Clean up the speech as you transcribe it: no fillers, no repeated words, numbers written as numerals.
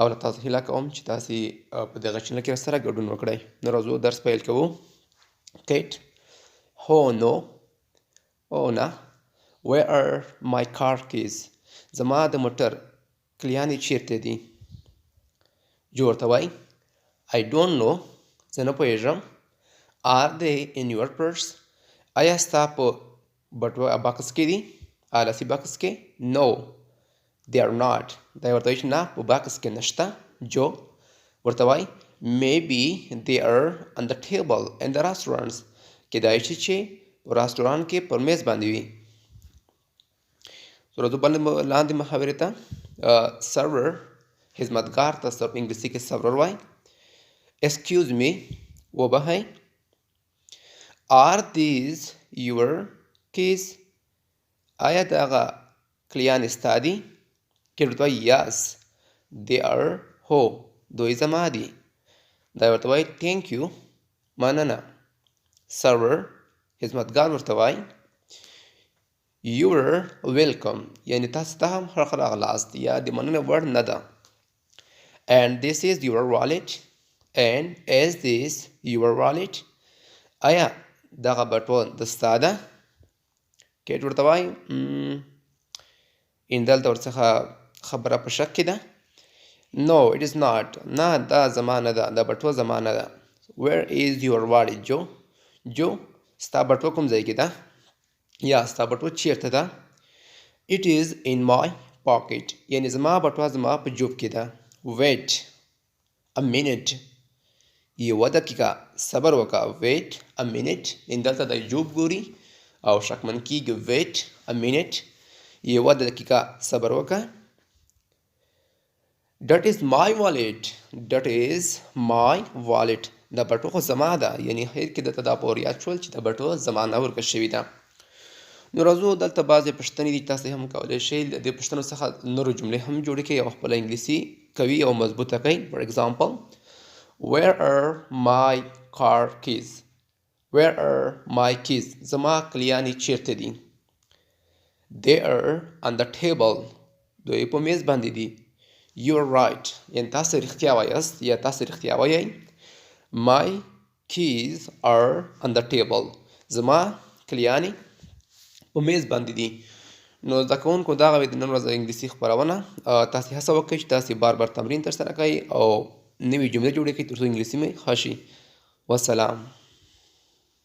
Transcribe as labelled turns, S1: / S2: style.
S1: او له تاسو هیله کوم چې تاسې په دغه چینل کې راسره ګډون وکړئ. نو راځو درس پیل کوو. کیټ هو نو او نه where are my car keys زما د موټر کلیانې چیرته دي؟ جو ورته وایي I don't know زه نه پوهېږم. Are they in your purse آیا ستا په بکس کې دي؟ لاسي بکس کې؟ No they are not دا ورته وایي چې نه په بکس کې نشته. جو ورته وایي maybe they are on the table in the restaurants کیدای شي چې په رستورانت کې پر میز باندې وي. راځو بل لاندې محاورې ته. سرور خدمتګار ته په انګلیسي کې سرور وایي. excuse me وبخئ. are these your keys آیا دغه کلیانې ستا دي؟ کیټ ورته وایي yes they are هو دوی زما دي. دا ورته وایي thank you مننه. سرور خدمتګار ورته وایي you're welcome یعنې تاسو ته هم ښه راغلاست یا د مننې وړ نه ده. and this is your wallet and is this your wallet آیا دغه بټوه د ستا ده؟ کیټ ورته وایي دلته ورڅخه خبره په شک کې ده. no it is not نه دا زما نه ده دا بټوه زما نه ده. where is your wallet جو ستا بټوه کوم ځای کې ده یا ستا بټوه چیرته ده؟ it is in my pocket یعنې زما بټوه زما په جوب کې ده. wait a minute یوه دقیقه صبر وکړه. wait a minute دلته د جوب ګوري او شکمن کېږي. wait a minute یوه دقیقه صبر وکړه. that is my wallet دا بټوه خو زما ده یعنې خیر کې درته دا په یاد شول چې دا بټوه زما نه ورکړل شوې ده. نو راځو دلته بعضې پوښتنې دي تاسې هم کولی شئ د دې پوښتنو څخه نورې جملې هم جوړې کړئ او خپله انګلیسي قوي او مضبوطه کړئ. فار ایگزامپل where are my car keys زما کلیانې چیرته دي؟ they are on the table دوی په میز باندې دي. you're right یعنې تاسو رښتیا وایاست یا تاسو رښتیا وایئ. my keys are on the table زما کلیانې په میز باندې دي. نو زده کوونکو دغه وې د نن ورځې انګلیسي خپرونه. تاسې هڅه وکړئ چې تاسې بار بار تمرین ترسره کړئ او نوې جملې جوړې کړئ تر څو انګلیسي مې ښه شي. والسلام.